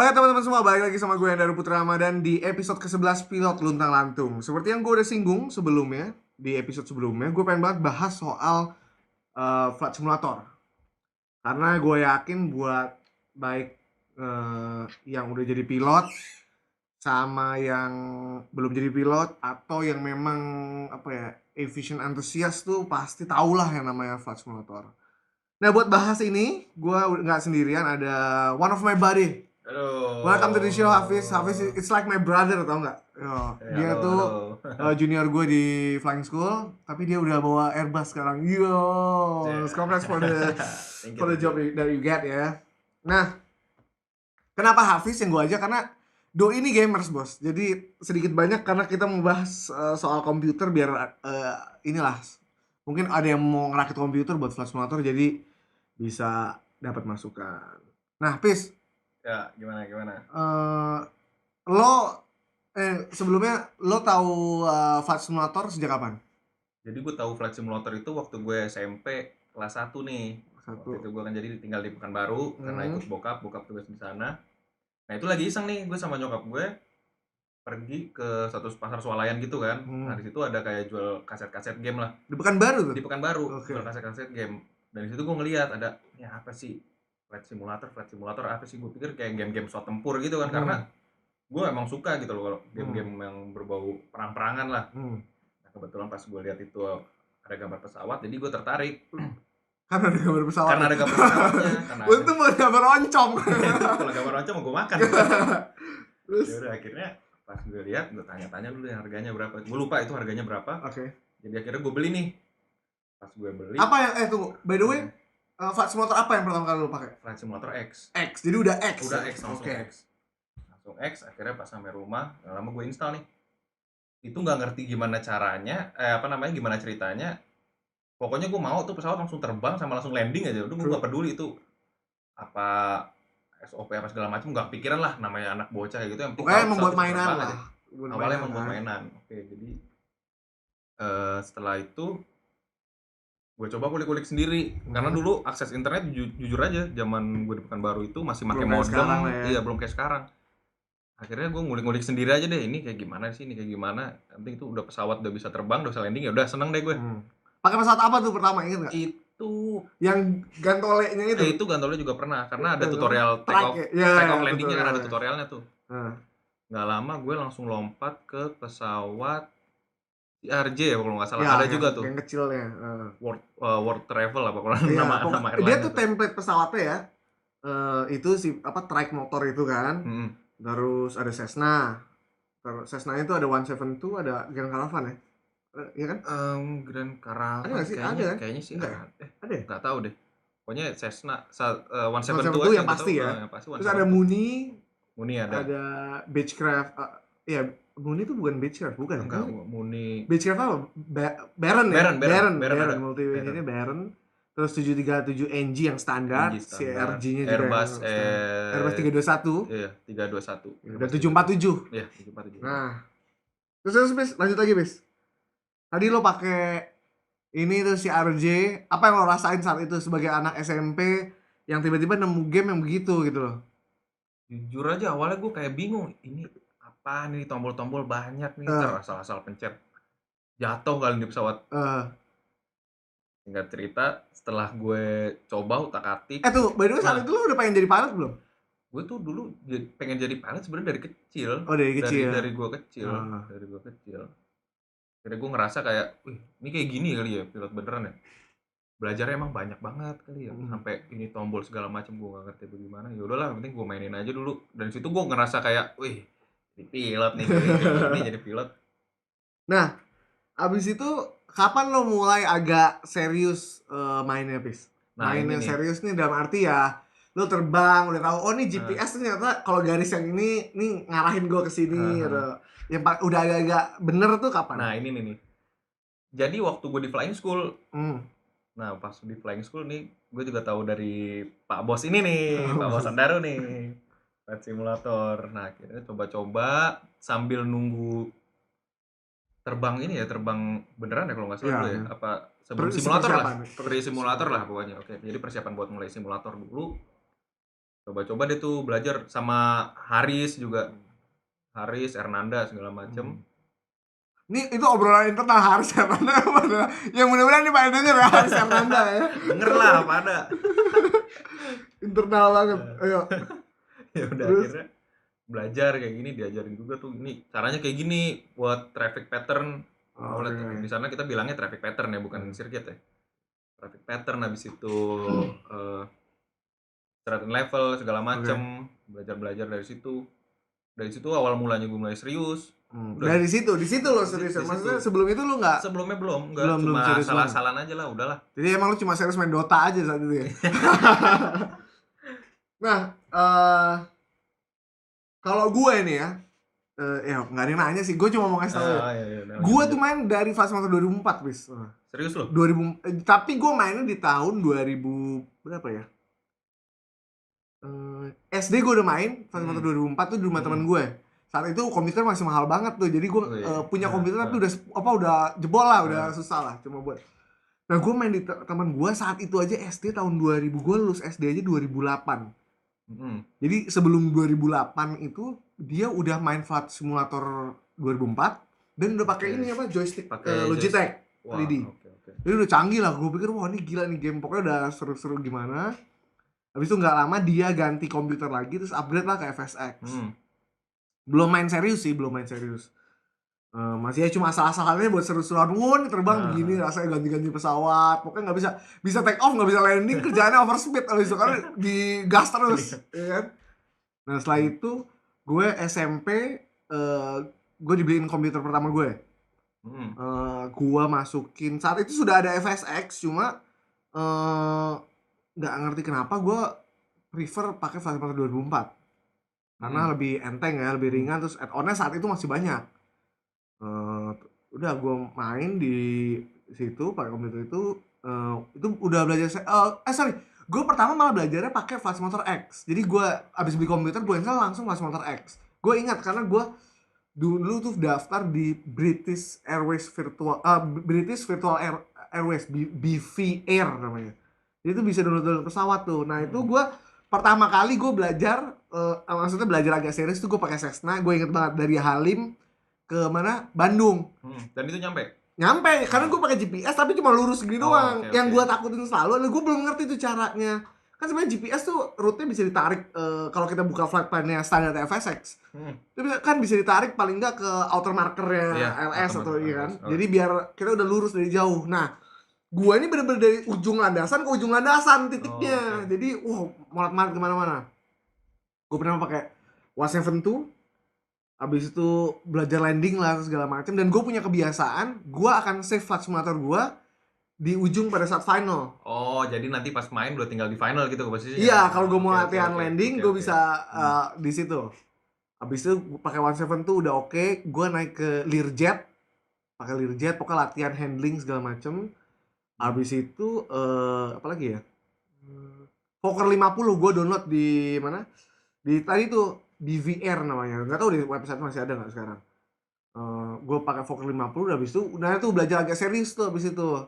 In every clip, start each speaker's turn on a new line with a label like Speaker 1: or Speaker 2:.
Speaker 1: Oke teman-teman semua, balik lagi sama gue Hendra Putra Ramadan di episode ke-11 Pilot Luntang Lantung. Seperti yang gue udah singgung sebelumnya, di episode sebelumnya, gue pengen banget bahas soal flight simulator. Karena gue yakin buat baik yang udah jadi pilot sama yang belum jadi pilot atau yang memang aviation enthusiast tuh pasti tahulah yang namanya flight simulator. Nah buat bahas ini, gue nggak sendirian, ada one of my buddy.
Speaker 2: Halo.
Speaker 1: Welcome to the show, Hafiz. Hafiz, it's like my brother, tau nggak? Dia
Speaker 2: Halo,
Speaker 1: tuh
Speaker 2: halo.
Speaker 1: junior gue di flying school, tapi dia udah bawa Airbus sekarang. Congrats for the job that you get ya. Nah, kenapa Hafiz yang gue ajak? Karena doi ini gamers bos. Jadi sedikit banyak karena kita mau bahas soal komputer biar inilah. Mungkin ada yang mau ngerakit komputer buat flight simulator, jadi bisa dapat masukan. Nah, Hafiz.
Speaker 2: Ya, gimana?
Speaker 1: Lo sebelumnya lo tahu flight simulator sejak kapan?
Speaker 2: Jadi gue tahu flight simulator itu waktu gue SMP kelas 1 nih. Waktu itu gue kan jadi tinggal di Pekanbaru karena ikut bokap tugas di sana. Nah, itu lagi iseng nih gue sama nyokap gue pergi ke satu pasar swalayan gitu kan. Nah, di situ ada kayak jual kaset-kaset game lah.
Speaker 1: Di Pekanbaru tuh?
Speaker 2: Di Pekanbaru, jual kaset-kaset game. Dan di situ gue ngeliat ada, ini apa sih? Flight simulator apa sih? Gue pikir kayak game-game pesawat tempur gitu kan, karena gue emang suka gitu loh kalau game-game yang berbau perang-perangan lah. Nah, kebetulan pas gue lihat itu ada gambar pesawat, jadi gue tertarik.
Speaker 1: Karena ada gambar pesawat.
Speaker 2: Karena ada gambar pesawatnya.
Speaker 1: Untung buat gambar oncom.
Speaker 2: Kalau gambar oncom mau gue makan. Terus ya udah akhirnya pas gue lihat, gue tanya-tanya dulu yang harganya berapa. Gue lupa itu harganya berapa.
Speaker 1: Oke.
Speaker 2: Jadi akhirnya gue beli nih. Pas gue beli.
Speaker 1: Apa yang tunggu. By the way, flight simulator apa yang pertama kali lo pakai?
Speaker 2: Flight simulator X.
Speaker 1: X. Jadi udah X.
Speaker 2: Udah X langsung X. Langsung X. Akhirnya pas sampai rumah, nggak lama gue install nih. Itu nggak ngerti gimana caranya, gimana ceritanya. Pokoknya gue mau tuh pesawat langsung terbang sama langsung landing aja. Udah gue nggak peduli itu apa SOP apa segala macam, nggak pikiran lah, namanya anak bocah kayak gitu. Yang
Speaker 1: pokoknya membuat mainan lah.
Speaker 2: Awalnya membuat mainan. Oke, jadi setelah itu gue coba kulik-kulik sendiri. Karena dulu akses internet jujur aja zaman gue di Pekanbaru itu masih pakai modem. Iya, belum kayak sekarang. Akhirnya gue ngulik-ngulik sendiri aja deh, ini kayak gimana sih, ini kayak gimana. Nanti itu udah pesawat udah bisa terbang, udah bisa landing, ya udah seneng deh gue.
Speaker 1: Pakai pesawat apa tuh pertama, inget nggak?
Speaker 2: Itu
Speaker 1: yang gantolenya itu.
Speaker 2: Itu gantolnya juga pernah, karena ada tutorial take off landingnya kan, ada tutorialnya tuh. Nggak lama gue langsung lompat ke pesawat CRJ ya kalau nggak salah, ada juga tuh.
Speaker 1: Yang kecilnya.
Speaker 2: World Travel apa kalau nama airline.
Speaker 1: Dia tuh template pesawatnya ya. Itu si trike motor itu kan. Terus ada Cessna. Terus Cessna itu ada 172, ada Grand Caravan ya. Iya kan?
Speaker 2: Grand Caravan
Speaker 1: ada sih?
Speaker 2: Kayaknya sih
Speaker 1: ada. Ada ya?
Speaker 2: Nggak tahu deh. Pokoknya Cessna 172
Speaker 1: yang pasti ya. Terus ada Mooney
Speaker 2: ada.
Speaker 1: Ada Beechcraft. Ya Mooney itu bukan Beechcraft, bukan.
Speaker 2: Enggak, Mooney.
Speaker 1: Beechcraft apa? Baron. Ini Baron. Terus 737 NG yang standar. CRJ-nya juga Airbus 321.
Speaker 2: Iya, 321.
Speaker 1: Dan 747.
Speaker 2: Iya, 747.
Speaker 1: Nah. Terus bis, lanjut lagi bis. Tadi lo pakai ini tuh si RJ, apa yang lo rasain saat itu sebagai anak SMP yang tiba-tiba nemu game yang begitu gitu loh?
Speaker 2: Jujur aja awalnya gue kayak bingung, ini apa nih, tombol-tombol banyak nih, asal-asal pencet jatuh kali di pesawat. Singkat cerita, setelah gue coba utak-atik.
Speaker 1: Tuh, by the way saat itu lo udah pengen jadi pilot belum?
Speaker 2: Gue tuh dulu pengen jadi pilot sebenarnya dari kecil.
Speaker 1: Oh, dari kecil.
Speaker 2: Dari gue kecil. Akhirnya gue ngerasa kayak, wih, ini kayak gini kali ya pilot beneran ya. Belajarnya emang banyak banget kali ya. Sampai ini tombol segala macam gue nggak ngerti bagaimana. Ya udahlah, penting gue mainin aja dulu. Dan situ gue ngerasa kayak, wih, jadi pilot nih, jadi pilot. Nah,
Speaker 1: abis itu kapan lo mulai agak serius mainnya, Pis? Mainnya serius nih dalam arti ya lo terbang, udah tahu, oh nih GPS ternyata kalau garis yang ini nih ngarahin gue ke sini gitu. Yang udah agak-agak bener tuh kapan?
Speaker 2: Nah, ini nih. Jadi waktu gue di flying school. Nah, pas di flying school nih, gue juga tahu dari Pak Bos ini nih, Pak Bos Andaru nih. Flight simulator. Nah, akhirnya coba-coba sambil nunggu terbang ini ya, terbang beneran ya kalau nggak salah dulu ya. Apa sebelum simulator lah, pre-simulator lah pokoknya. Oke, jadi persiapan buat mulai simulator dulu. Coba-coba deh tuh belajar sama Haris juga. Haris, Ernanda segala macem.
Speaker 1: Ini itu obrolan internal Haris Hernanda yang mudah-mudahan nih Pak denger ya Haris Hernanda ya.
Speaker 2: Denger lah pada.
Speaker 1: Internal banget. Ayo.
Speaker 2: Ya udah
Speaker 1: Terus?
Speaker 2: akhirnya belajar kayak gini, diajarin juga tuh ini caranya kayak gini buat traffic pattern. Di sana kita bilangnya traffic pattern ya, bukan sirkuit ya. Traffic pattern, habis itu straight level segala macem. Belajar dari situ. Dari situ awal mulanya gue mulai serius.
Speaker 1: Dari situ, di situ lo serius. Maksudnya sebelum itu lo nggak?
Speaker 2: Sebelumnya belum, cuma salah-salahan aja lah, udahlah.
Speaker 1: Jadi emang lo cuma serius main Dota aja saat itu ya. Nah, kalau gue ini ya nggak ada yang nanya sih, gue cuma mau kasih tau gue tuh main dari Flight Simulator 2004 bis.
Speaker 2: Serius lo?
Speaker 1: 2000, tapi gue mainnya di tahun 2000 berapa ya? SD gue udah main Flight Simulator 2004 tuh di rumah teman gue. Saat itu komputer masih mahal banget tuh, jadi gue punya komputer tapi udah jebol lah, udah susah lah cuma buat. Nah gue main di teman gue saat itu aja SD tahun 2000, gue lulus SD aja 2008. Jadi sebelum 2008 itu dia udah main Flight Simulator 2004 dan udah pakai ini apa joystick Logitech 3D. Jadi udah canggih lah, gue pikir wah ini gila nih game, pokoknya udah seru-seru gimana. Habis itu nggak lama dia ganti komputer lagi terus upgrade lah ke FSX. Belum main serius. Masih cuma asal-asalannya buat seru-seruan, terbang begini rasanya ganti-ganti pesawat, pokoknya nggak bisa take off, nggak bisa landing, kerjaannya overspeed abis itu karena digas terus, ya kan? Nah setelah itu gue SMP, gue dibeliin komputer pertama gue. Gue masukin, saat itu sudah ada FSX, cuma nggak ngerti kenapa gue prefer pakai Flight Simulator 2004 karena lebih enteng ya, lebih ringan, terus add-onnya saat itu masih banyak. Udah gue main di situ pakai komputer itu udah belajar gue pertama malah belajarnya pakai Flight Simulator X. Jadi gue abis beli komputer gue install langsung Flight Simulator X. Gue ingat karena gue dulu tuh daftar di British Virtual Airways, BVR namanya. Jadi itu bisa download pesawat tuh. Nah itu gue pertama kali gue belajar, maksudnya belajar agak serius tuh gue pakai Cessna. Gue inget banget dari Halim ke mana? Bandung.
Speaker 2: Dan itu nyampe,
Speaker 1: karena gue pakai GPS tapi cuma lurus gini doang. Yang gue takutin selalu adalah gue belum ngerti tuh caranya. Kan sebenarnya GPS tuh route-nya bisa ditarik kalau kita buka flight plan-nya standar FSX. Itu kan bisa ditarik paling enggak ke outer marker-nya LS atau iya kan. Jadi biar kita udah lurus dari jauh. Nah, gue ini bener-bener dari ujung landasan ke ujung landasan titiknya. Jadi molat-malat kemana-mana. Gue pernah pakai 172. Abis itu belajar landing lah segala macam, dan gue punya kebiasaan gue akan save Flight Simulator gue di ujung pada saat final.
Speaker 2: Jadi nanti pas main udah tinggal di final gitu posisinya.
Speaker 1: Iya, kalau gue mau latihan landing gue bisa di situ. Abis itu pakai 172 udah oke, gue naik ke Learjet, pokoknya latihan handling segala macam. Abis itu apa lagi ya? Fokker 50 gue download di mana? Di tadi tuh BVR namanya, nggak tahu di website masih ada nggak sekarang. Gue pakai Fokker 50, udah habis itu udah tuh belajar agak serius tuh habis itu.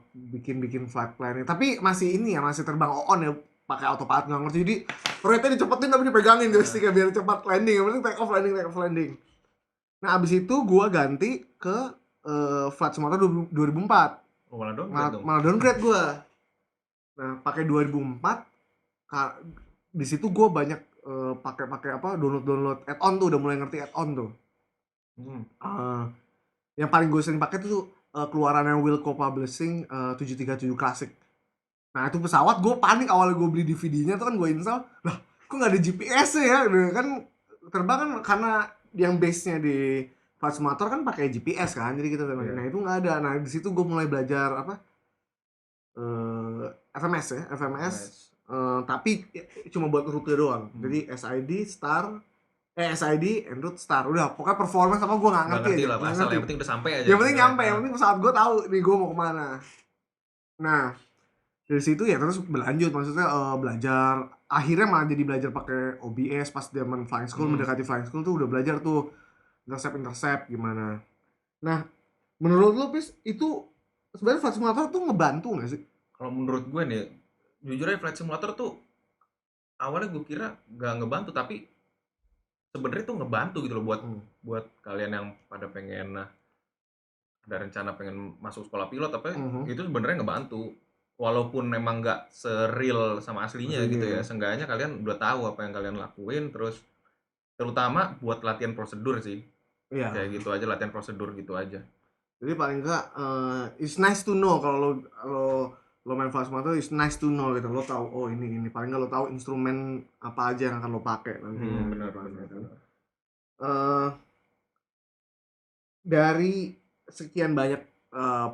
Speaker 1: Bikin flight planning, tapi masih terbang on ya, pakai autopilot nggak ngerti, jadi rate-nya dicepetin tapi dipegangin joysticknya biar cepat landing, yang penting take off landing. Nah abis itu gue ganti ke Flight Simulator 2004. Malah downgrade gue. Nah pakai 2004 di situ gue banyak pakai download add-on tuh, udah mulai ngerti add-on tuh. Yang paling gue sering pakai tuh keluarannya Wilco Publishing 737 Classic. Nah itu pesawat gue panik awalnya, gue beli DVD-nya tuh kan gue install, lah kok nggak ada GPS ya? Kan terbang kan karena yang base-nya di Flight Simulator kan pakai GPS kan, jadi kita nah itu nggak ada. Nah di situ gue mulai belajar FMS. Tapi cuma buat rute doang. Jadi SID en route star. Udah pokoknya performance apa gue nggak ngerti aja.
Speaker 2: Yang penting udah sampai aja.
Speaker 1: Yang penting nyampe, yang penting pesawat gue tahu nih gue mau kemana. Nah dari situ ya terus berlanjut, maksudnya belajar. Akhirnya malah jadi belajar pakai OBS pas zaman flying school, mendekati flying school tuh udah belajar tuh intercept gimana. Nah menurut lo Pis, itu sebenarnya Flight Simulator tuh ngebantu nggak sih?
Speaker 2: Kalau menurut gue nih, jujur aja Flight Simulator tuh awalnya gue kira nggak ngebantu, tapi sebenarnya tuh ngebantu gitu loh buat kalian yang pada pengen ada rencana pengen masuk sekolah pilot apa itu sebenarnya ngebantu. Walaupun memang nggak seril sama aslinya gitu ya, seenggaknya kalian udah tahu apa yang kalian lakuin, terus terutama buat latihan prosedur sih.
Speaker 1: Iya.
Speaker 2: Kayak gitu aja, latihan prosedur gitu aja.
Speaker 1: Jadi paling enggak it's nice to know kalau lo main flight simulator, it's nice to know gitu. Lo tahu oh ini paling enggak lo tahu instrumen apa aja yang akan lo pakai nantinya.
Speaker 2: Benar.
Speaker 1: Dari sekian banyak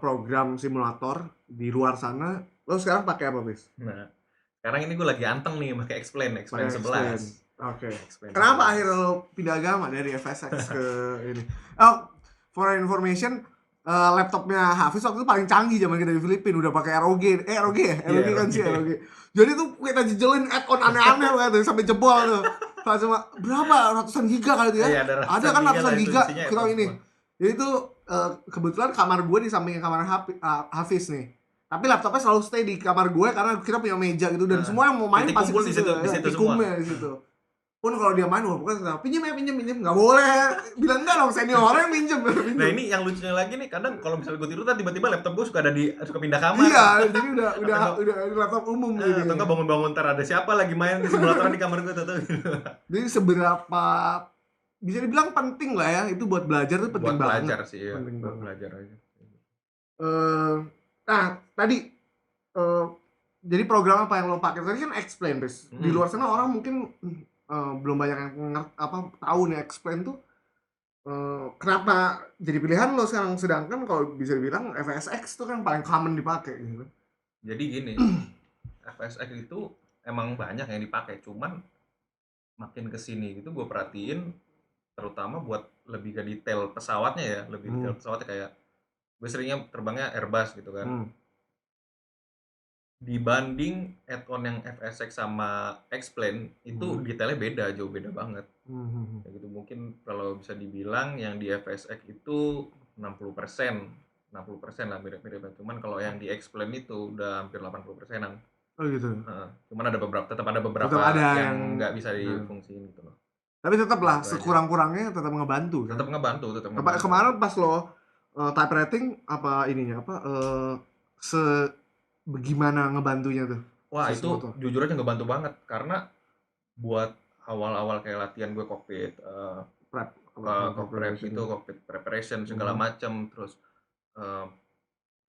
Speaker 1: program simulator di luar sana, lo sekarang pakai apa, Bis?
Speaker 2: Nah, sekarang ini gue lagi anteng nih pakai Explain 11.
Speaker 1: Oke. Kenapa akhirnya lo pindah agama dari FSX ke ini? Oh, for information, laptopnya Hafiz waktu itu paling canggih zaman kita di Filipina, udah pakai ROG ya? ROG kan sih ROG. Jadi tuh kita jejelin add-on aneh-aneh tuh sampai jebol tuh. Cuma berapa ratusan giga kali itu ya?
Speaker 2: Iya,
Speaker 1: ada kan ratusan giga kita ini.
Speaker 2: Semua.
Speaker 1: Jadi itu kebetulan kamar gue di samping kamar Hafiz nih. Tapi laptopnya selalu stay di kamar gue karena kita punya meja gitu dan semua yang mau main pasti
Speaker 2: di situ semua.
Speaker 1: Di situ. Pun kalau dia main pokoknya pinjem nggak boleh bilang enggak dong senior yang pinjem.
Speaker 2: Nah ini yang lucunya lagi nih, kadang kalau misalnya gue tidur tiba-tiba laptop gue suka pindah kamar.
Speaker 1: Iya, jadi udah laptop umum gitu.
Speaker 2: Atau enggak bangun-bangun ntar ada siapa lagi main di simulator di kamar gue gitu.
Speaker 1: Jadi seberapa bisa dibilang penting lah ya itu buat belajar tuh penting
Speaker 2: buat
Speaker 1: banget.
Speaker 2: Belajar sih ya.
Speaker 1: Penting
Speaker 2: buat
Speaker 1: banget.
Speaker 2: Belajar aja.
Speaker 1: Nah tadi jadi program apa yang lo pakai tadi kan Explain, Bis. Di luar sana orang mungkin belum banyak yang tahu nih Explain tuh kenapa jadi pilihan lo sekarang, sedangkan kalau bisa dibilang FSX tuh kan paling common dipakai gitu.
Speaker 2: Jadi gini, FSX itu emang banyak yang dipakai, cuman makin kesini gitu gue perhatiin terutama buat lebih ke detail pesawatnya ya, lebih detail pesawatnya, kayak gue seringnya terbangnya Airbus gitu kan. Dibanding add-on yang FSX sama Explain itu detailnya jauh beda banget. Kayak gitu, mungkin kalau bisa dibilang yang di FSX itu 60% lah mirip-mirip, cuman kalau yang di Explain itu udah hampir 80%-an.
Speaker 1: Oh gitu.
Speaker 2: Cuman tetap ada beberapa yang nggak bisa difungsiin gitu loh.
Speaker 1: Tapi tetap lah sekurang-kurangnya tetap ngebantu kan?
Speaker 2: Tetap ngebantu.
Speaker 1: Kemarin pas lo type rating apa ininya bagaimana ngebantunya tuh?
Speaker 2: Wah itu jujur aja ngebantu banget, karena buat awal-awal kayak latihan gue cockpit cockpit preparation segala macam, terus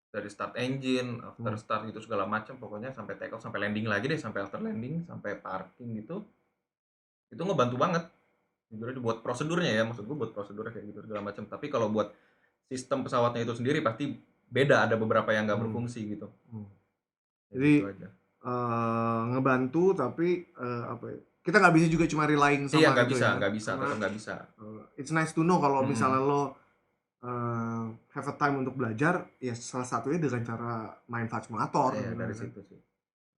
Speaker 2: dari start engine, after start gitu segala macam, pokoknya sampai take off, sampai landing lagi deh, sampai after landing, sampai parking gitu, itu ngebantu banget jujur aja buat prosedurnya ya, maksud gue buat prosedurnya kayak gitu segala macam. Tapi kalau buat sistem pesawatnya itu sendiri pasti beda, ada beberapa yang nggak berfungsi gitu.
Speaker 1: Jadi gitu ngebantu tapi apa ya, kita nggak bisa juga cuma relying sama
Speaker 2: iya, nggak bisa.
Speaker 1: It's nice to know kalau misalnya lo have a time untuk belajar, ya salah satunya dengan cara main flight simulator.
Speaker 2: Iya, dari situ sih.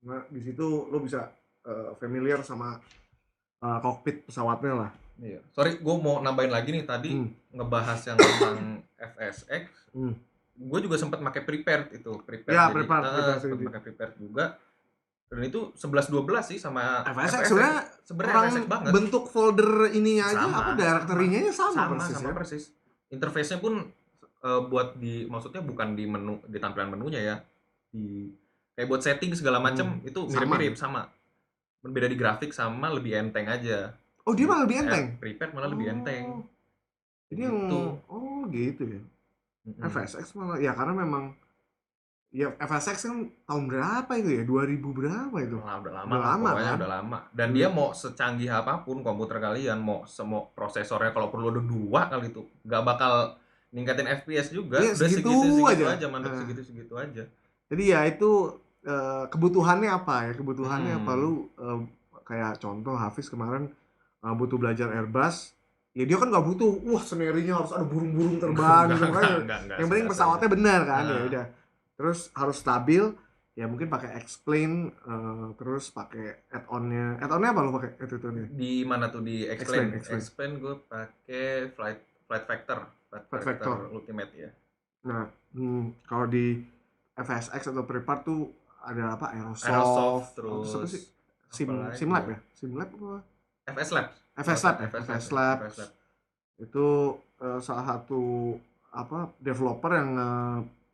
Speaker 1: Nah di situ lo bisa familiar sama kokpit pesawatnya lah.
Speaker 2: Iya. Sorry, gue mau nambahin lagi nih, tadi ngebahas yang tentang FSX. Gue juga sempat pakai prepared itu,
Speaker 1: Ya,
Speaker 2: jadi sempat pakai prepared juga. Dan itu 11-12 sih sama
Speaker 1: FSX. Sebenarnya FSX banget. Bentuk folder ininya aja apa directory-nya sama persis.
Speaker 2: Interface-nya pun buat maksudnya bukan di menu, di tampilan menunya ya. Kayak buat setting segala macam itu mirip-mirip sama. Berbeda di grafik sama lebih enteng aja.
Speaker 1: Oh, dia malah lebih enteng.
Speaker 2: Prepared malah lebih enteng.
Speaker 1: Jadi gitu. Gitu ya. FSX malah ya karena memang ya FSX kan tahun berapa itu ya? 2000 berapa itu?
Speaker 2: Udah lama kan? Udah lama. Dan dia mau secanggih apapun komputer kalian, mau prosesornya kalau perlu ada 2 kali itu, nggak bakal ningkatin FPS juga.
Speaker 1: Ya,
Speaker 2: udah segitu aja, mantap segitu aja.
Speaker 1: Jadi ya itu kebutuhannya apa ya? Kebutuhannya apa lu kayak contoh Hafiz kemarin butuh belajar Airbus. Ya dia kan nggak butuh, scenerinya harus ada burung-burung terbang gitu kan. Yang penting pesawatnya benar kan, ya udah. Terus harus stabil, ya mungkin pakai Explain, terus pakai add-onnya apa lo pakai add-onnya?
Speaker 2: Di mana tuh di Explain? Explain gue pakai Flight Vector Ultimate ya.
Speaker 1: Nah, kalau di FSX atau Prepar tuh ada apa?
Speaker 2: Aerosoft terus
Speaker 1: apa sih? Simlab ya? Simlab apa?
Speaker 2: FS Lab.
Speaker 1: FS Lab. Itu salah satu developer yang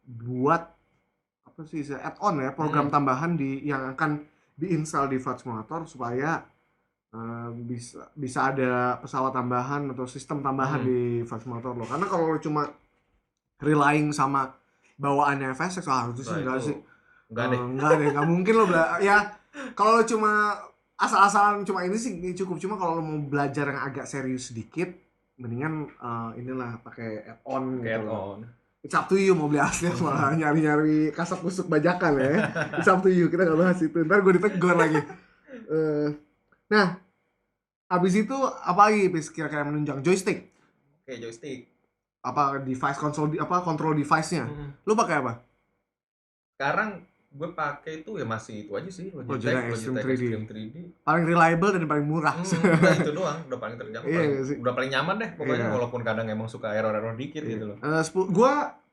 Speaker 1: buat apa sih add-on ya, program tambahan yang akan diinstal di Flight Simulator supaya bisa ada pesawat tambahan atau sistem tambahan di Flight Simulator lo. Karena kalau lo cuma relying sama bawaannya FSX itu sih enggak sih. Enggak deh, enggak mungkin lo ya kalau lo cuma asal-asalan cuma ini sih cukup. Cuma kalau lo mau belajar yang agak serius sedikit, mendingan inilah pakai add-on gitu. It's up to you mau beli asli malah nyari-nyari kasat kusuk bajakan ya. It's up to you, kita nggak bahas itu. Ntar gue ditegur lagi. Nah, habis itu apa lagi kira-kira menunjang? Joystick.
Speaker 2: Oke, joystick.
Speaker 1: Apa device control device-nya? Lu pakai apa?
Speaker 2: Sekarang gue pakai itu ya masih itu aja sih, Logitech
Speaker 1: Extreme
Speaker 2: 3D.
Speaker 1: Paling reliable dan paling murah.
Speaker 2: Udah itu doang, udah paling terjangkau. Udah paling nyaman deh pokoknya, walaupun kadang emang suka error dikit gitu loh.
Speaker 1: Gue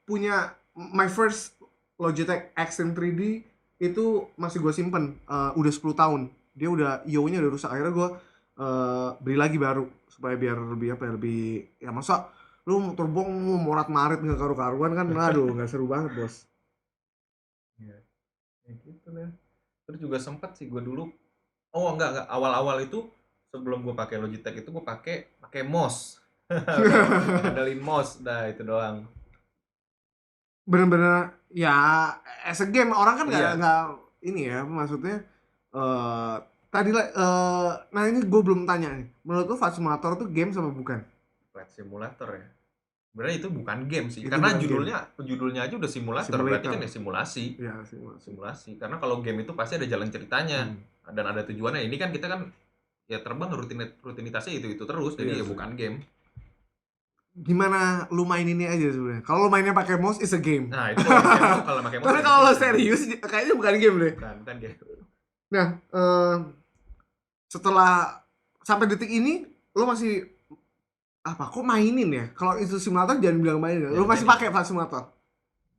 Speaker 1: punya my first Logitech Extreme 3D itu masih gue simpen udah 10 tahun. Dia udah IO-nya udah rusak, akhirnya gue beli lagi baru supaya biar lebih ya masa lu terbang morat-marit nggak karu-karuan kan, aduh nggak seru banget bos.
Speaker 2: Ya gitu lah. Terus juga sempat sih gue dulu enggak awal-awal itu sebelum gue pakai Logitech itu gue pakai mouse. Ngandelin mouse itu doang.
Speaker 1: Bener-bener ya as a game orang kan nggak ini ya maksudnya tadi nah ini gue belum tanya nih, menurut lu Flight Simulator tuh game sama bukan?
Speaker 2: Flight Simulator ya sebenarnya itu bukan game sih, karena judulnya aja udah simulator. Berarti kan ya simulasi.
Speaker 1: Ya,
Speaker 2: simulasi. Karena kalau game itu pasti ada jalan ceritanya dan ada tujuannya. Ini kan kita kan ya terbang rutinitasnya itu terus, jadi ya bukan game.
Speaker 1: Gimana lu maininnya aja sebenarnya? Kalau lu mainnya pakai mouse is a game.
Speaker 2: Nah, itu kalau pakai mouse.
Speaker 1: Tapi kalau lu serius kayaknya bukan game deh.
Speaker 2: Bukan game.
Speaker 1: Nah, setelah sampai detik ini lu masih kok mainin ya? Kalau itu simulator jangan bilang mainin. Lu masih pakai Flight Simulator?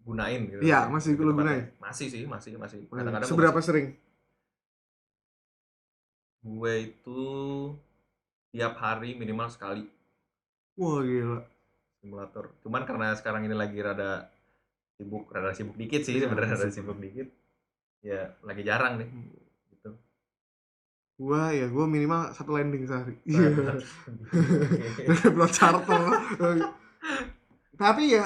Speaker 2: Gunain gitu.
Speaker 1: Iya, masih lu gunain.
Speaker 2: Masih sih, masih. Kadang-kadang
Speaker 1: seberapa sering?
Speaker 2: Gue itu tiap hari minimal sekali.
Speaker 1: Wah, gila.
Speaker 2: Simulator. Cuman karena sekarang ini lagi rada sibuk dikit sih sebenarnya, rada sibuk dikit. Ya, lagi jarang nih. Gitu.
Speaker 1: Gue minimal 1 landing sehari. Iya. Plot charter. Tapi ya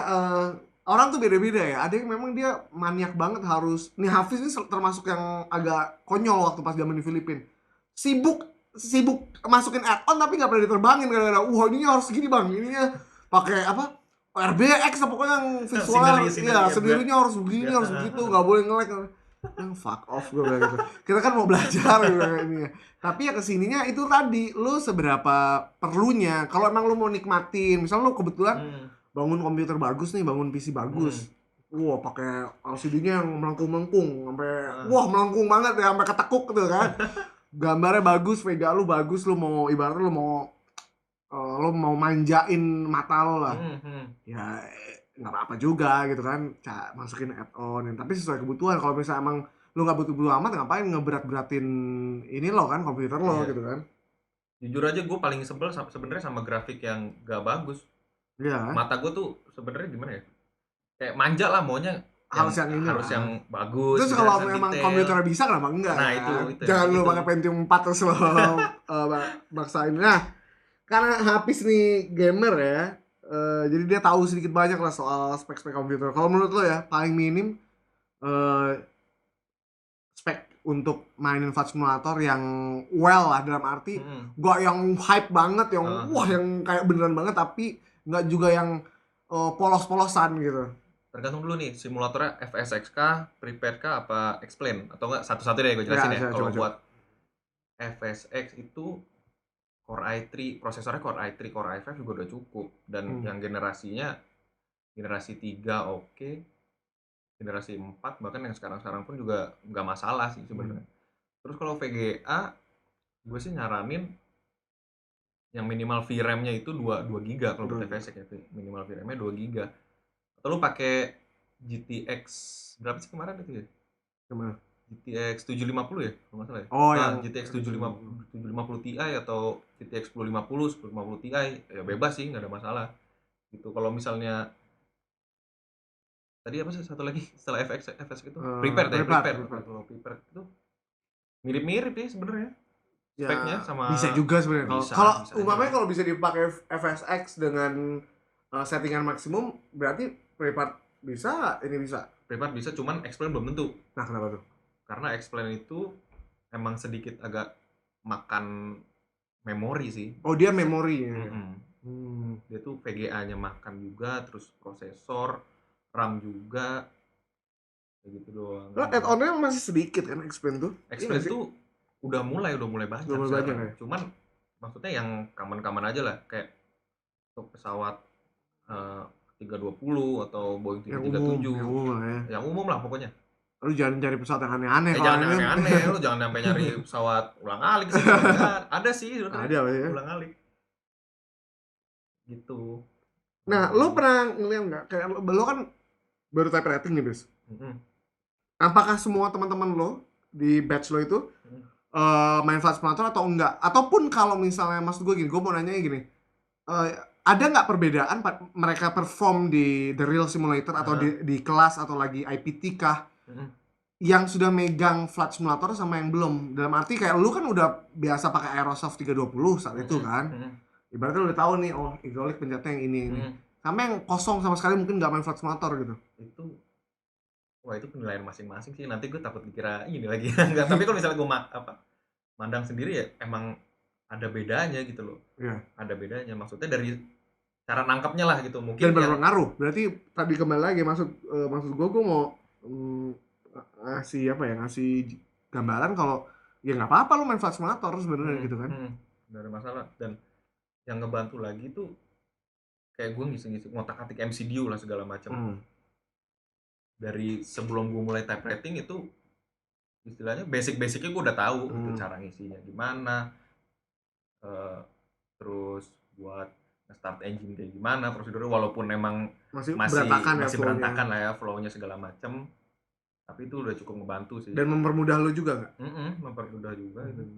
Speaker 1: orang tuh beda-beda ya. Ada yang memang dia maniak banget harus. Nih Hafiz ini termasuk yang agak konyol waktu pas zaman di Filipina. Sibuk masukin add-on tapi nggak pernah diterbangin gara-gara ininya harus gini bang, ininya pakai RBX pokoknya yang visual sendirinya harus begini harus begitu, nggak boleh nge-lag. Fuck off gue bilang gitu. Kita kan mau belajar ini. Tapi ya kesininya itu tadi lu seberapa perlunya. Kalau emang lu mau nikmatin, misalnya lu kebetulan bangun komputer bagus nih, bangun PC bagus. Pakai LCD-nya yang melengkung sampai melengkung banget ya, sampai ketekuk gitu kan. Gambarnya bagus, Vega lu bagus, lu mau ibaratnya lu mau manjain mata lo lah. Ya nggak apa-apa juga gitu kan, masukin add-on tapi sesuai kebutuhan. Kalau misalnya emang lu nggak butuh amat, ngapain ngeberat-beratin ini lo kan, komputer lo gitu kan.
Speaker 2: Jujur aja gue paling sebel sebenarnya sama grafik yang gak bagus. Mata gue tuh sebenarnya gimana ya, kayak manja lah maunya harus yang bagus.
Speaker 1: Terus kalau memang komputernya bisa kenapa enggak?
Speaker 2: Nah itu
Speaker 1: jangan lu pakai Pentium 4 terus lo maksain. Nah karena Hafiz nih gamer ya, jadi dia tahu sedikit banyak lah soal spek komputer. Kalau menurut lo ya paling minim spek untuk mainin Flight Simulator yang well lah, dalam arti gak yang hype banget, yang yang kayak beneran banget, tapi gak juga yang polos-polosan gitu.
Speaker 2: Tergantung dulu nih, simulatornya FSX kah, Prepare kah, apa Explain? Atau enggak satu-satu deh gue jelasin ya. Kalau buat FSX itu Core i3, prosesornya Core i3, Core i5 juga udah cukup. Dan yang generasi 3 oke. Generasi 4 bahkan yang sekarang pun juga nggak masalah sih sebenarnya. Terus kalau VGA, gue sih nyaranin yang minimal VRAM-nya itu 2 GB kalau buat FSX ya. Minimal VRAM-nya 2 GB. Atau lu pakai GTX berapa sih kemarin itu ya?
Speaker 1: Kemana?
Speaker 2: GTX 750 ya kalau nggak salah ya.
Speaker 1: Oh,
Speaker 2: Nah,
Speaker 1: yang
Speaker 2: GTX 750 Ti atau GTX 1050 Ti ya bebas sih, nggak ada masalah gitu. Kalau misalnya tadi apa sih satu lagi setelah FX itu prepared ya, prepared. Kalau prepared itu mirip-mirip sih sebenarnya speknya
Speaker 1: ya
Speaker 2: sama.
Speaker 1: bisa juga sebenarnya.
Speaker 2: Bisa
Speaker 1: Umpamanya
Speaker 2: aja.
Speaker 1: kalau bisa dipakai FSX dengan settingan maksimum, berarti prepared bisa, ini bisa.
Speaker 2: Prepared bisa, cuman explain belum tentu.
Speaker 1: Nah, kenapa tuh?
Speaker 2: Karena explain itu emang sedikit agak makan memori sih.
Speaker 1: Oh, dia memori ya.
Speaker 2: Dia tuh VGA-nya makan juga, terus prosesor, RAM juga, kayak gitu doang.
Speaker 1: Lo add-on-nya masih sedikit kan explain tuh?
Speaker 2: Explain tuh udah mulai banyak sekarang.
Speaker 1: Ya?
Speaker 2: Cuman maksudnya yang common aja lah, kayak untuk pesawat 320 atau Boeing 737 yang umum lah pokoknya.
Speaker 1: Lu jangan cari pesawat yang aneh-aneh.
Speaker 2: Jangan yang aneh-aneh, lu jangan sampai nyari pesawat ulang-alik sih. Ada sih sebenarnya.
Speaker 1: Ada ya.
Speaker 2: Ulang-alik. Gitu.
Speaker 1: Nah, lu pernah ngeliat nggak kayak lo kan baru type rating nih, Bis? Apakah semua teman-teman lo di batch lo itu main Flight Simulator atau enggak? Ataupun kalau misalnya maksud gue gini, gue mau nanya gini, ada nggak perbedaan mereka perform di the real simulator atau di kelas atau lagi IPT kah? Yang sudah megang Flight Simulator sama yang belum? Dalam arti kayak lu kan udah biasa pakai Aerosoft 320 saat itu kan? Ibaratnya lu udah tahu nih, oh hidrolik pencetnya yang ini. Sama yang kosong sama sekali mungkin nggak main Flight Simulator gitu.
Speaker 2: Itu penilaian masing-masing sih. Nanti gue takut dikira ini lagi. Enggak, tapi kalau misalnya gue mandang sendiri ya emang ada bedanya gitu loh.
Speaker 1: Iya.
Speaker 2: Ada bedanya. Maksudnya dari cara nangkapnya lah gitu. Mungkin
Speaker 1: dan berpengaruh. Berarti tadi kembali lagi maksud gue mau ngasih gambaran kalau ya nggak apa-apa lu main Flight Simulator sebenarnya gitu kan.
Speaker 2: Nggak ada masalah. Dan yang ngebantu lagi tuh kayak gue ngisi-ngisi ngotak-atik MCDU lah segala macam. Dari sebelum gue mulai type rating itu istilahnya basic-basicnya gue udah tahu gitu, cara ngisinya gimana, terus buat start engine kayak gimana prosedurnya, walaupun emang masih berantakan lah ya flow-nya segala macam, tapi itu udah cukup ngebantu sih.
Speaker 1: Dan mempermudah lo juga nggak?
Speaker 2: Mempermudah juga itu.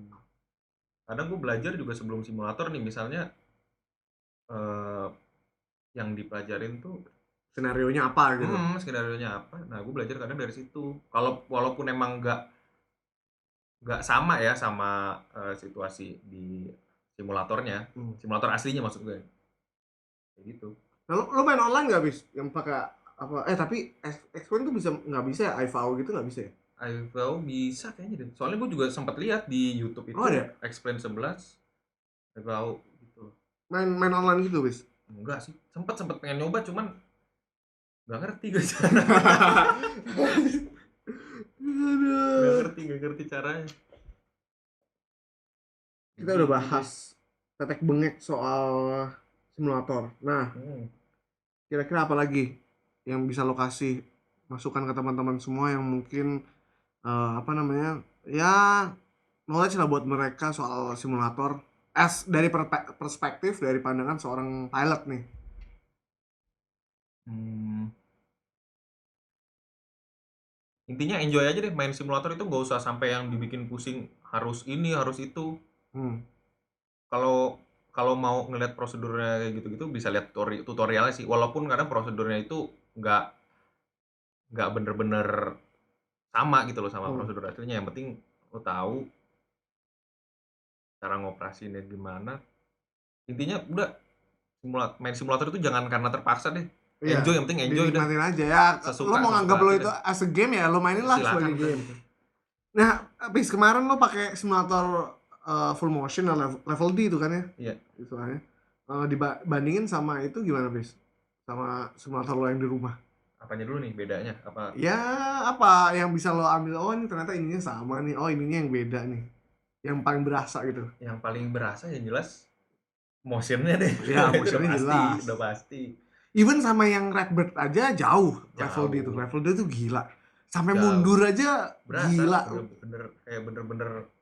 Speaker 2: Kadang gue belajar juga sebelum simulator nih, misalnya yang dipelajarin tuh
Speaker 1: skenarionya apa gitu.
Speaker 2: Skenarionya apa. Nah, gue belajar kadang dari situ. Walaupun emang nggak sama ya sama situasi di simulatornya, simulator aslinya maksud gue. Kayak gitu.
Speaker 1: Nah, lo main online nggak, Bis? Yang pakai apa? Tapi X1 tuh nggak bisa ya? iVAO gitu nggak bisa ya?
Speaker 2: iVAO bisa kayaknya deh. Soalnya gue juga sempat lihat di YouTube itu. Explain 11 iVAO gitu.
Speaker 1: Main online gitu, Bis?
Speaker 2: Enggak sih. Sempat pengen nyoba, cuman nggak ngerti gue nggak ngerti caranya.
Speaker 1: Kita udah bahas tetek bengek soal simulator. Nah, kira-kira apa lagi yang bisa lo kasih masukan ke teman-teman semua yang mungkin ya knowledge lah buat mereka soal simulator dari perspektif dari pandangan seorang pilot nih.
Speaker 2: Intinya enjoy aja deh main simulator itu, nggak usah sampai yang dibikin pusing harus ini harus itu. Kalau mau ngeliat prosedurnya kayak gitu-gitu bisa lihat tutorialnya sih, walaupun kadang prosedurnya itu nggak bener-bener sama gitu loh sama prosedur aslinya. Yang penting lo tahu cara ngoperasinnya gimana. Intinya udah main simulator itu jangan karena terpaksa deh. Enjoy, yang penting enjoy deh.
Speaker 1: Nikmatin aja ya. Lo mau nganggap lo itu as a game ya, lo mainin lah sebagai game. Nah, habis kemarin lo pakai simulator full motion level D itu kan ya?
Speaker 2: Iya.
Speaker 1: Istilahnya. Dibandingin sama itu gimana, Bis? Sama simulator lo yang di rumah.
Speaker 2: Apanya dulu nih bedanya? Apa?
Speaker 1: Ya, apa yang bisa lo ambil? Oh, ini ternyata ininya sama nih. Oh, ininya yang beda nih. Yang paling berasa gitu.
Speaker 2: Yang paling berasa ya jelas motionnya deh.
Speaker 1: Ya, motionnya jelas.
Speaker 2: Udah pasti.
Speaker 1: Even sama yang Redbird aja jauh. Level D itu. Level D itu gila. Sampai mundur aja berasa, gila.
Speaker 2: Bener-bener.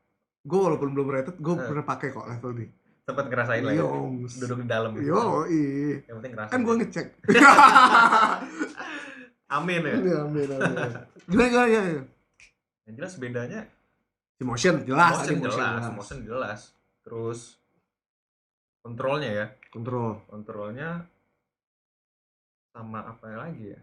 Speaker 1: Gue walaupun belum rated, gue pernah pakai kok level D.
Speaker 2: Sempat ngerasain lah ya? Duduk di dalam gitu. Yang penting ngerasain.
Speaker 1: Kan gue ngecek.
Speaker 2: Amin ya?
Speaker 1: Amin. Gimana ya?
Speaker 2: Yang jelas bedanya
Speaker 1: Motion jelas, tadi jelas.
Speaker 2: motion jelas. Terus kontrolnya ya. Kontrolnya sama apa lagi ya?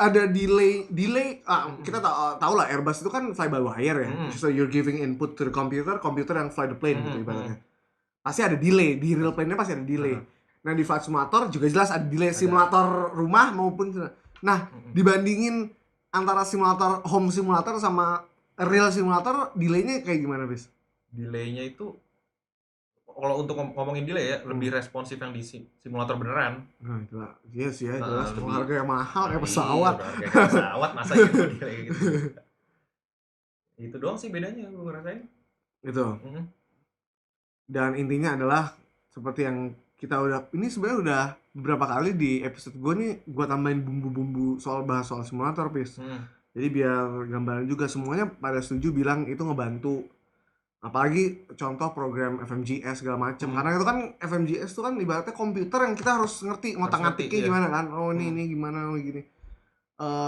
Speaker 1: Ada delay kita tahu lah Airbus itu kan fly by wire ya. So you're giving input to the computer yang fly the plane gitu ibaratnya. Pasti ada delay, di real plane-nya pasti ada delay. Nah di flight simulator juga jelas ada delay, simulator rumah maupun dibandingin antara simulator home simulator sama real simulator, delaynya kayak gimana, Bis?
Speaker 2: Delaynya itu kalau untuk ngomongin delay ya, lebih responsif yang di simulator beneran.
Speaker 1: Nah, itulah. Iya sih ya, jelas harga yang mahal kayak pesawat.
Speaker 2: Kayak pesawat masa gitu delay gitu. Itu doang sih bedanya gue ngerasain.
Speaker 1: Itu. Dan intinya adalah seperti yang kita ini sebenarnya udah beberapa kali di episode gue nih, gue tambahin bumbu-bumbu bahas soal simulator, Pis. Jadi biar gambaran juga, semuanya pada setuju bilang itu ngebantu. Apalagi contoh program FMGS segala macem. Karena itu kan FMGS itu kan ibaratnya komputer yang kita harus ngerti ngotak-ngatiknya gimana kan. Oh ini gimana, gini.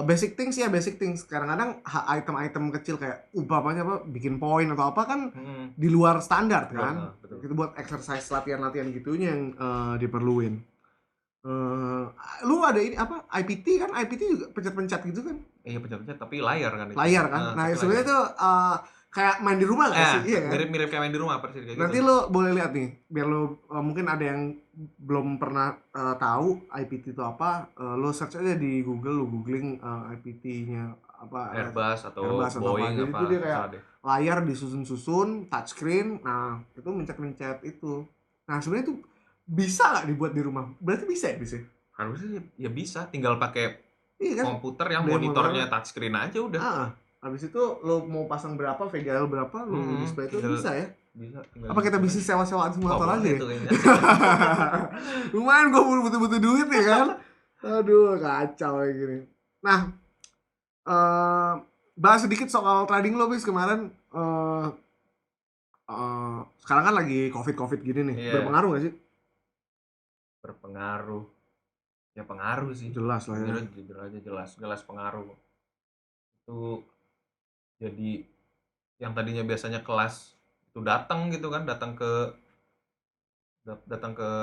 Speaker 1: Basic things. Kadang-kadang item-item kecil kayak umpamanya bikin poin atau apa kan di luar standar kan. Itu buat exercise latihan-latihan gitunya yang diperluin. Lu ada ini apa? IPT kan? IPT juga pencet-pencet gitu kan?
Speaker 2: Iya pencet-pencet tapi layar kan itu.
Speaker 1: Layar kan? Nah sebenarnya tuh kayak main di rumah gak sih? Iya kan?
Speaker 2: Mirip-mirip kayak main di rumah persis kayak
Speaker 1: Nanti
Speaker 2: gitu.
Speaker 1: lo boleh lihat nih, biar lo mungkin ada yang belum pernah tahu IPT itu apa, lo search aja di Google, lo googling IPT-nya apa,
Speaker 2: Airbus atau Boeing
Speaker 1: apa. Jadi itu dia kayak layar disusun-susun, touchscreen, nah itu mencet-mencet itu. Nah sebenarnya itu bisa nggak dibuat di rumah? Berarti bisa ya? Bisa?
Speaker 2: Harusnya ya bisa, tinggal pakai
Speaker 1: kan?
Speaker 2: komputer yang monitornya touchscreen aja udah.
Speaker 1: Habis itu lo mau pasang berapa, VGA berapa, lo display itu bisa ya?
Speaker 2: Bisa.
Speaker 1: Apa kita bisnis sewa-sewaan simulator aja ya? Lumayan gue butuh duit ya kan? Aduh kacau kayak gini. Nah, bahas sedikit soal trading lo, Bis. Kemarin sekarang kan lagi covid gini nih, berpengaruh gak sih?
Speaker 2: Berpengaruh. Ya pengaruh sih.
Speaker 1: Jelas lah ya.
Speaker 2: Jujur aja jelas pengaruh. Itu jadi yang tadinya biasanya kelas itu datang gitu kan, datang ke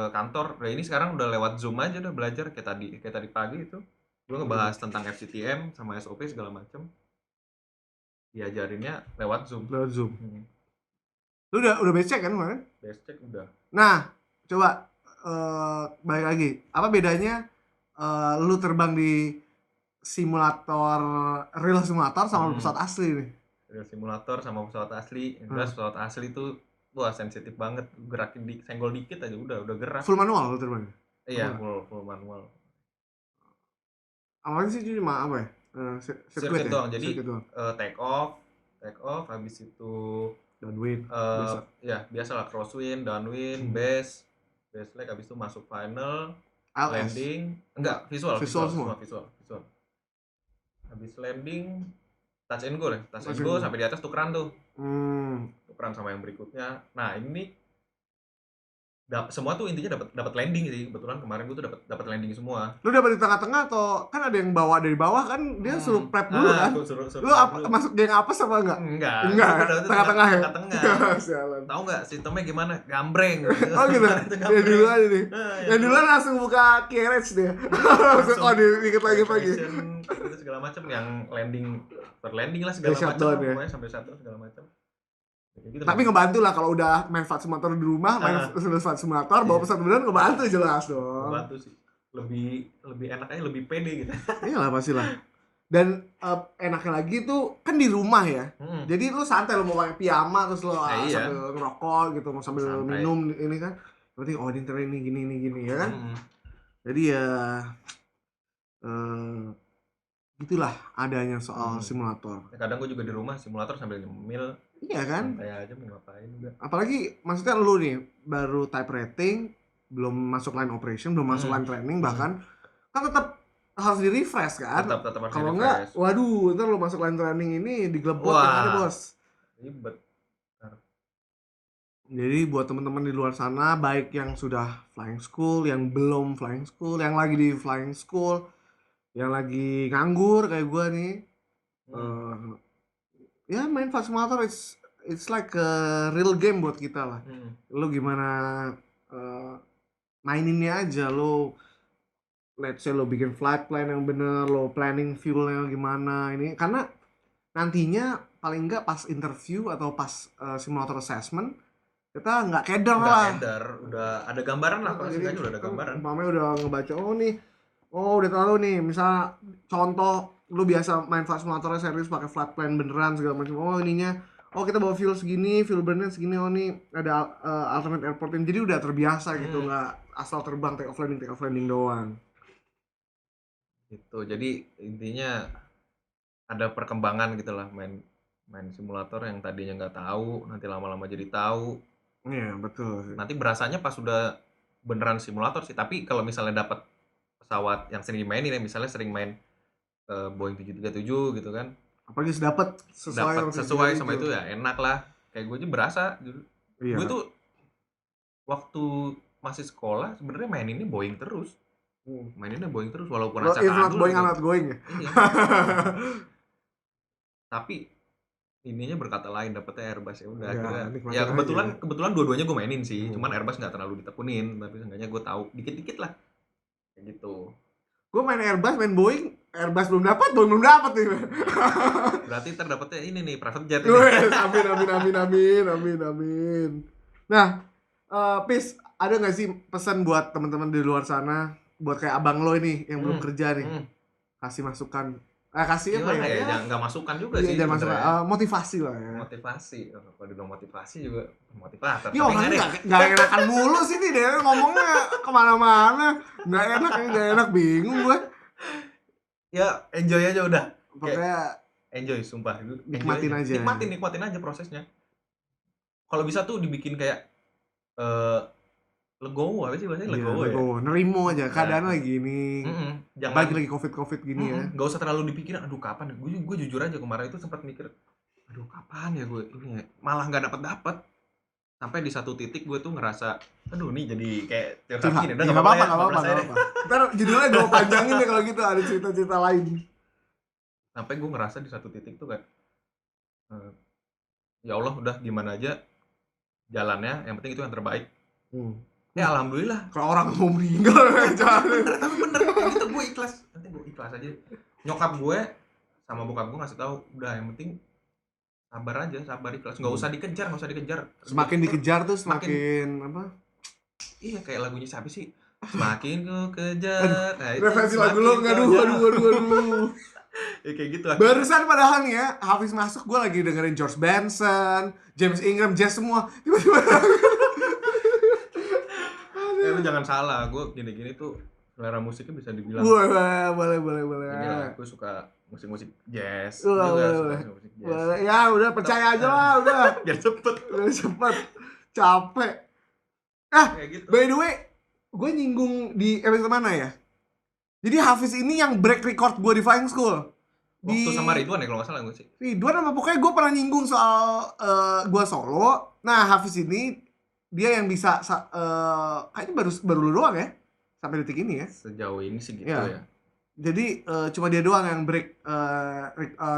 Speaker 2: kantor. Nah ini sekarang udah lewat Zoom aja udah belajar kayak tadi pagi itu. Gue ngebahas tentang FCTM sama SOP segala macam. Diajarinnya lewat Zoom.
Speaker 1: Lu udah base check kan kemarin?
Speaker 2: Base check udah.
Speaker 1: Nah, coba balik lagi. Apa bedanya lu terbang di simulator real simulator sama pesawat asli nih?
Speaker 2: Real simulator sama pesawat asli. Jelas pesawat asli itu wah sensitif banget, gerakin senggol dikit aja udah gerak.
Speaker 1: Full manual lu terbang?
Speaker 2: Iya, full manual.
Speaker 1: Awalnya sih cuma apa ya?
Speaker 2: Sirkuit doang. Jadi take off habis itu
Speaker 1: downwind.
Speaker 2: Ya biasalah crosswind, downwind, base leg, habis itu masuk final, landing, enggak visual semua. Habis landing touch and go sampai di atas tukeran tuh. Tukeran sama yang berikutnya. Nah, ini semua tuh intinya dapat landing sih. Kebetulan kemarin gue tuh dapat landing semua.
Speaker 1: Lu dapat di tengah-tengah atau kan ada yang bawa dari bawah kan dia suruh prep dulu kan?
Speaker 2: Suruh
Speaker 1: lu masuk geng apa sama enggak?
Speaker 2: Enggak.
Speaker 1: Tengah-tengah ya.
Speaker 2: Tengah. Tahu enggak sistemnya gimana? Gambreng.
Speaker 1: Oh gitu. Ya dulu aja nih. Yang duluan langsung buka carriage dia. Langsung dikit lagi.
Speaker 2: Itu segala macam yang landing lah segala macam pokoknya sampai shutdown segala macam. Gitu,
Speaker 1: tapi ngebantu lah kalau udah main flight simulator di rumah, main flight simulator bawa pesawat beneran ngebantu jelas dong.
Speaker 2: Ngebantu sih. Lebih enak aja, lebih pede gitu.
Speaker 1: Iyalah pastilah. Dan enaknya lagi tuh kan di rumah ya. Jadi lu santai, lu mau pakai piyama terus lu sambil ngerokok gitu, mau sambil santai. Minum ini kan. Berarti ini gini ya kan. Jadi ya gitulah adanya soal simulator.
Speaker 2: Kadang gue juga di rumah simulator sambil nyemil.
Speaker 1: Iya kan?
Speaker 2: Santai aja mau ngapain juga.
Speaker 1: Apalagi maksudnya lu nih baru type rating, belum masuk line operation, belum masuk line training bahkan kan tetap harus di refresh kan?
Speaker 2: Tetap harus
Speaker 1: kalau enggak, waduh, ntar lu masuk line training ini digelebot yang ada bos.
Speaker 2: Ribet.
Speaker 1: Jadi buat teman-teman di luar sana, baik yang sudah flying school, yang belum flying school, yang lagi di flying school, yang lagi nganggur kayak gue nih, Ya main Flight Simulator it's like a real game buat kita lah. Lo gimana maininnya aja, lo let's say lo bikin flight plan yang bener, lo planning fuelnya gimana ini, karena nantinya paling enggak pas interview atau pas simulator assessment kita nggak keder lah.
Speaker 2: Udah ada gambaran lah, pasti kan udah ada gambaran.
Speaker 1: Umpamanya udah ngebaca, udah tahu nih, misal contoh lu biasa main flight simulatornya serius pakai flight plan beneran segala macam. Kita bawa fuel segini, fuel burn segini, nih ada alternate airport ini. Jadi udah terbiasa gitu, nggak asal terbang take off landing doang.
Speaker 2: Gitu. Jadi intinya ada perkembangan gitu lah, main simulator yang tadinya nggak tahu, nanti lama-lama jadi tahu.
Speaker 1: Iya, betul.
Speaker 2: Nanti berasanya pas sudah beneran simulator sih. Tapi kalau misalnya dapat pesawat yang sering dimainin ya, misalnya sering main Boeing 737 gitu kan,
Speaker 1: apalagi dapat
Speaker 2: sesuai sama itu ya enak lah. Kayak gue aja berasa dulu. Iya. Gue tuh waktu masih sekolah sebenarnya maininnya Boeing terus. Maininnya Boeing terus walaupun acak adul.
Speaker 1: Boeing anak Boeing ya.
Speaker 2: Iya. Tapi ininya berkata lain, dapetnya Airbus ya udah. Ya kebetulan dua-duanya gue mainin sih. Cuman Airbus nggak terlalu ditekunin, tapi seenggaknya gue tahu dikit-dikit lah. Kayak gitu.
Speaker 1: Gue main Airbus, main Boeing, Airbus belum dapat, Boeing belum dapat nih.
Speaker 2: Berarti terdapatnya ini nih private jet.
Speaker 1: Amin. Nah, Pis, ada nggak sih pesan buat teman-teman di luar sana, buat kayak abang lo ini yang belum kerja nih, kasih masukan, kasih apa ya?
Speaker 2: Nggak masukan juga sih.
Speaker 1: Jangan masukan, motivasi lah ya.
Speaker 2: Motivasi, kalau dibilang motivasi juga motivator.
Speaker 1: Iya, orangnya nggak enakan mulu sih nih, dia ngomongnya kemana-mana, nggak enak, bingung gue.
Speaker 2: Ya enjoy aja udah.
Speaker 1: Pokoknya
Speaker 2: enjoy, sumpah.
Speaker 1: Nikmatin aja.
Speaker 2: Nikmatin aja prosesnya. Kalau bisa tuh dibikin kayak legowo, apa sih bahasanya? Legowo ya?
Speaker 1: Nerimo aja, keadaan lagi ini.
Speaker 2: Jangan
Speaker 1: lagi covid gini ya.
Speaker 2: Gak usah terlalu dipikirin, aduh kapan ya? Gue jujur aja kemarin itu sempat mikir, aduh kapan ya gue ini ya? Malah gak dapet. Sampai di satu titik gue tuh ngerasa, aduh nih jadi kayak cerita gini. Udah gak apa-apa.
Speaker 1: Ntar judulnya gue panjangin deh kalau gitu, ada cerita-cerita lain. Sampai
Speaker 2: gue ngerasa di satu titik tuh kan, ya Allah udah gimana aja jalannya, yang penting itu yang terbaik. Ya alhamdulillah.
Speaker 1: Kalau orang mau meninggal
Speaker 2: tapi bener gitu, gue ikhlas. Nanti gue ikhlas aja. Nyokap gue sama bokap gue ngasih tahu, udah yang penting sabar ikhlas, nggak usah dikejar. Semakin
Speaker 1: dikejar tuh semakin apa?
Speaker 2: Iya, kayak lagunya siapa sih? Semakin ku kejar. Nah,
Speaker 1: referensi lagu lo nggak, aduh.
Speaker 2: Ya kayak gitu.
Speaker 1: Barusan padahal nih ya, Hafiz masuk, gue lagi dengerin George Benson, James Ingram, jazz semua. Tiba-tiba
Speaker 2: lu jangan salah, gue gini-gini tuh selera musiknya bisa dibilang.
Speaker 1: Boleh.
Speaker 2: Inilah, gue suka musik jazz.
Speaker 1: Boleh. Ya udah, percaya aja lah, udah.
Speaker 2: Biar cepet.
Speaker 1: Capek.
Speaker 2: Kayak gitu.
Speaker 1: By the way, gue nyinggung di episode mana ya? Jadi Hafiz ini yang break record gue di flying school.
Speaker 2: Waktu sama Ridwan ya kalau nggak salah gue sih.
Speaker 1: Ridwan apa pokoknya gue pernah nyinggung soal gue solo. Nah Hafiz ini dia yang bisa kayaknya baru lu doang ya sampai detik ini ya.
Speaker 2: Sejauh ini sih gitu ya.
Speaker 1: Jadi cuma dia doang yang break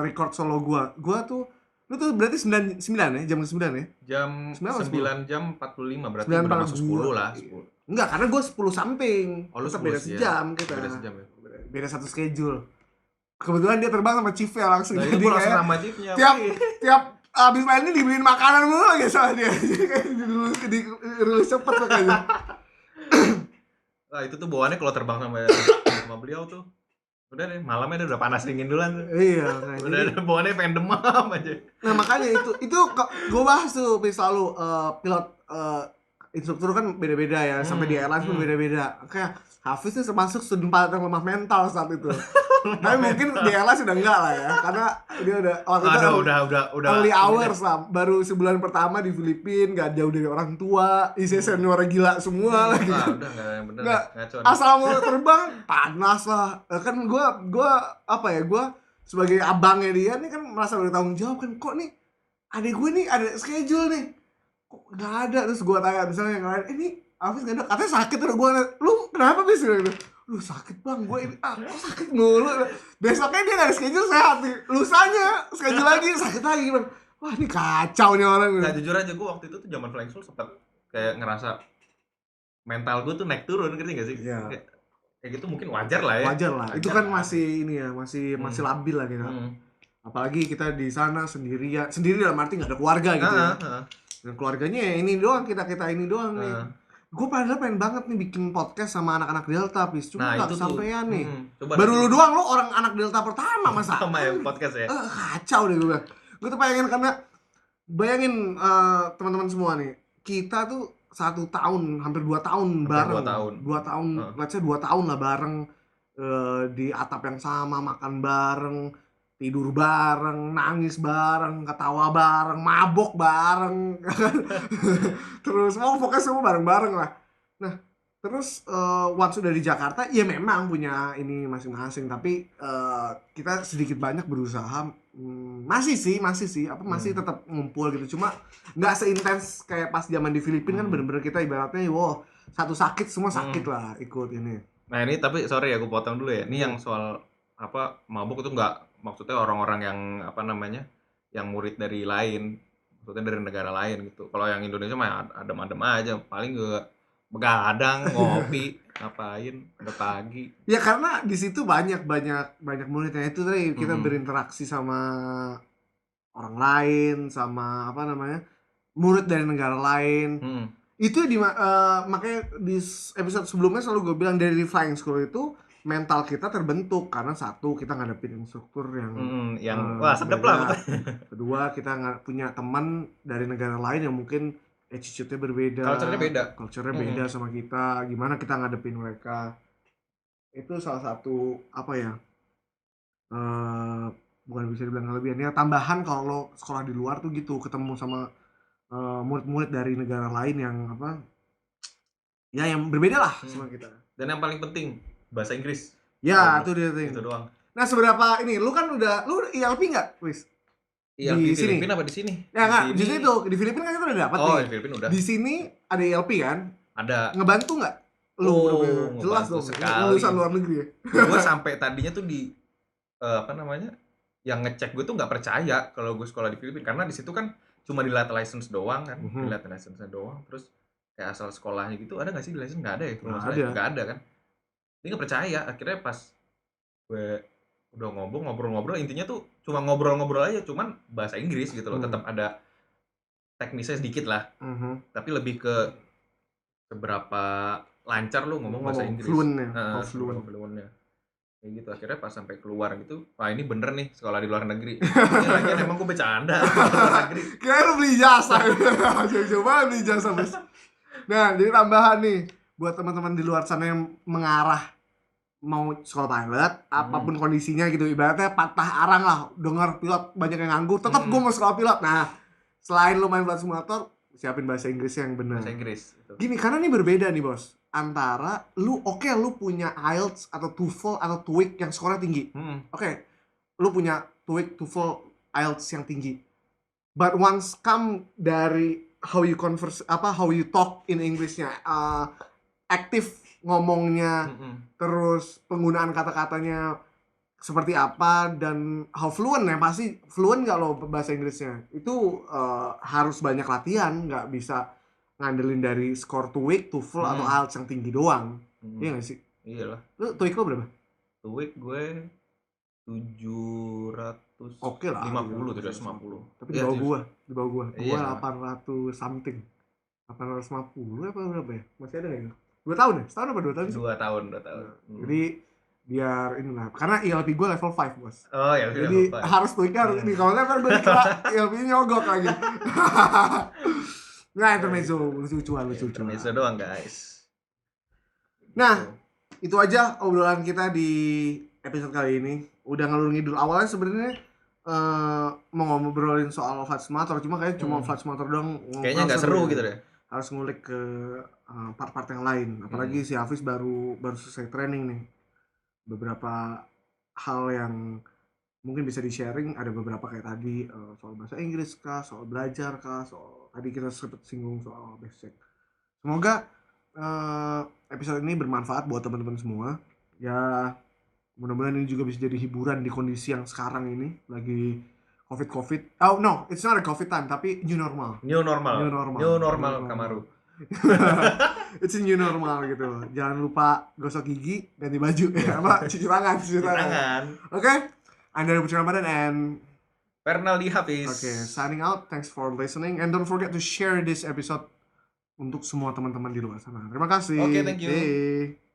Speaker 1: record solo gua tuh, lu tuh berarti 9 ya, jam 9 ya?
Speaker 2: Jam 9 jam 45 berarti udah masuk 10 lah. 10.
Speaker 1: Enggak, karena gua 10 something.
Speaker 2: Oh, lu
Speaker 1: beda sejam kita.
Speaker 2: Beda sejam ya.
Speaker 1: Beda satu schedule. Kebetulan dia terbang sama chiefnya langsung.
Speaker 2: Nah, jadi kayak sama chiefnya.
Speaker 1: Tiap abis main ini dibeliin makanan mulu lagi sama dia. Dirilis cepet makanya.
Speaker 2: Nah itu tuh bawaannya kalau terbang sama beliau tuh udah deh, malamnya udah panas dingin duluan tuh.
Speaker 1: Iya,
Speaker 2: udah bawaannya pengen demam aja.
Speaker 1: Nah makanya itu gue bahas tuh selalu pilot instruktur kan beda-beda ya, sampai di airlines pun beda-beda. Kayak Hafiz tuh termasuk student pilot yang lemah mental saat itu. Tapi mungkin di airlines udah enggak lah ya, karena dia udah
Speaker 2: udah
Speaker 1: early hours lah, baru sebulan pertama di Filipina, gak jauh dari orang tua, isi senior gila semua lagi.
Speaker 2: Udah enggak yang bener. Nggak,
Speaker 1: asal mau terbang panas lah. Kan gue apa ya, gue sebagai abangnya dia nih kan merasa bertanggung jawab kan, kok nih adik gue nih ada schedule nih kok nggak ada. Terus gue tanya misalnya yang lain, ini Hafiz nggak ada, katanya sakit. Terus gue, lu kenapa bis? Lu sakit bang, gue ini kok sakit mulu. Besoknya dia nggak schedule sehat nih, lusanya schedule lagi sakit lagi bang. Wah ini kacau nih orang.
Speaker 2: Nggak, jujur aja gue waktu itu tuh zaman flying school sempet kayak ngerasa mental gue tuh naik turun, ngerti gak sih?
Speaker 1: Iya.
Speaker 2: Kayak gitu mungkin wajar lah ya.
Speaker 1: Wajar lah, itu kan masih ini ya, masih labil lah kita. Apalagi kita di sana sendiri dalam arti nggak ada keluarga gitu ya. Dan keluarganya ya ini doang, kita ini doang nih. Gue padahal pengen banget nih bikin podcast sama anak-anak Delta, Pis. Cuma nggak kesampean nih. Baru lu doang, lu orang anak Delta pertama masa?
Speaker 2: Sama ya podcast ya.
Speaker 1: Kacau deh gue. Gue tuh pengen, karena bayangin teman-teman semua nih, kita tuh 1 tahun, hampir 2 tahun bareng. 2 tahun, let's say 2 tahun lah bareng, di atap yang sama, makan bareng, tidur bareng, nangis bareng, ketawa bareng, mabok bareng. Terus pokoknya semua bareng-bareng lah. Nah, terus once udah di Jakarta, ya memang punya ini masing-masing, tapi kita sedikit banyak berusaha, masih sih, masih tetap ngumpul gitu. Cuma nggak seintens kayak pas zaman di Filipina kan, bener-bener kita ibaratnya, wow, satu sakit semua sakit lah ikut ini.
Speaker 2: Nah ini tapi sorry ya, aku potong dulu ya. Ini yang soal apa mabuk itu nggak, maksudnya orang-orang yang apa namanya, yang murid dari lain, maksudnya dari negara lain gitu. Kalau yang Indonesia mah adem-adem aja, paling juga begadang, ngopi, ngapain udah pagi.
Speaker 1: Ya karena di situ banyak muridnya, itu tadi kita berinteraksi sama orang lain, sama apa namanya, murid dari negara lain. Itu makanya di episode sebelumnya selalu gue bilang, dari flying school itu mental kita terbentuk karena satu, kita ngadepin instruktur yang
Speaker 2: wah sedep lah.
Speaker 1: Kedua, kita nggak punya teman dari negara lain yang mungkin attitude-nya berbeda, culture-nya beda sama kita. Gimana kita ngadepin mereka, itu salah satu apa ya, bukan bisa dibilang kelebihan ya, tambahan kalau sekolah di luar tuh gitu, ketemu sama murid-murid dari negara lain yang apa ya, yang berbeda lah sama kita.
Speaker 2: Dan yang paling penting bahasa Inggris.
Speaker 1: Ya, itu dia ting.
Speaker 2: Itu doang.
Speaker 1: Nah, seberapa ini, lu kan udah, lu ILP nggak, Wis?
Speaker 2: ILP di Filipina apa di sini?
Speaker 1: Ya nggak, justru itu di Filipina kan kita udah dapat nih.
Speaker 2: Oh, di Filipina udah.
Speaker 1: Di sini ada ILP kan?
Speaker 2: Ada.
Speaker 1: Ngebantu nggak? Lu jelas dong, lulusan luar negeri ya.
Speaker 2: Gue sampai tadinya tuh di apa namanya, yang ngecek gue tuh nggak percaya kalau gue sekolah di Filipina, karena di situ kan cuma dilihat license doang kan, dilihat license doang, terus kayak asal sekolahnya gitu. Ada nggak sih di license? Nggak ada ya, nggak ada kan. Dia nggak percaya. Akhirnya pas gue udah ngobrol-ngobrol, intinya tuh cuma ngobrol-ngobrol aja, cuman bahasa Inggris gitu loh. Tetap ada teknisnya sedikit lah, tapi lebih ke seberapa lancar lu ngomong bahasa Inggris, fluentnya kayak gitu. Akhirnya pas sampai keluar gitu, wah ini bener nih sekolah di luar negeri. Lagian emang gue bercanda luar negeri.
Speaker 1: Kira lu beli jasa. Coba beli jasa, Mas. Nah, jadi tambahan nih buat teman-teman di luar sana yang mengarah mau sekolah pilot, apapun kondisinya gitu, ibaratnya patah arang lah, dengar pilot banyak yang nganggur, tetap gue mau sekolah pilot. Nah, selain lu main flight simulator, siapin bahasa Inggris yang benar.
Speaker 2: Bahasa Inggris.
Speaker 1: Gini, karena ini berbeda nih bos, antara lu lu punya IELTS atau TOEFL atau TOEIC yang skornya tinggi. Lu punya TOEIC, TOEFL, IELTS yang tinggi. But once come dari how you converse, how you talk in English-nya, aktif ngomongnya, terus penggunaan kata-katanya seperti apa, dan how fluent ya, pasti fluent gak lo bahasa Inggrisnya, itu harus banyak latihan, nggak bisa ngandelin dari skor TOEIC, TOEFL atau IELTS yang tinggi doang. Iya gak sih?
Speaker 2: Iyalah.
Speaker 1: Lu TOEIC lo berapa?
Speaker 2: TOEIC gue 700.
Speaker 1: Oke lah.
Speaker 2: 50, 750.
Speaker 1: Tapi di bawah gua. Gua 800 something. 850 apa berapa ya? Masih ada nggak? 2 tahun ya? Setahun apa 2 tahun sih?
Speaker 2: 2 tahun.
Speaker 1: Jadi biar inilah, karena ILP gue level 5 bos.
Speaker 2: Oh ya,
Speaker 1: jadi harus TOEIC harus ini. Kalau nggak gue dikira ILP-nya nyogok lagi. Nah, intermezzo, lucu.
Speaker 2: Intermezzo doang guys.
Speaker 1: Nah, itu aja obrolan kita di episode kali ini. Udah ngalur ngidul. Awalnya sebenarnya mau ngobrolin soal flight simulator, cuma kayaknya cuma flight simulator doang.
Speaker 2: Kayaknya nggak seru gitu deh.
Speaker 1: Harus ngulik ke part-part yang lain. Apalagi si Hafiz baru selesai training nih. Beberapa hal yang mungkin bisa di-sharing, ada beberapa kayak tadi soal bahasa Inggris kah, soal belajar kah, soal tadi kita sempat singgung soal basic. Semoga episode ini bermanfaat buat teman-teman semua. Ya, mudah-mudahan ini juga bisa jadi hiburan di kondisi yang sekarang ini lagi COVID. Oh no, it's not a COVID time, tapi new normal.
Speaker 2: New normal. New normal Kamaru.
Speaker 1: It's a new normal gitu. Jangan lupa gosok gigi, ganti baju, apa cuci tangan. Oke, Anda Putra Ramadan and
Speaker 2: Fernaldi Hafiz.
Speaker 1: Oke, signing out. Thanks for listening and don't forget to share this episode untuk semua teman-teman di luar sana. Terima kasih.
Speaker 2: Oke, thank you.
Speaker 1: Bye.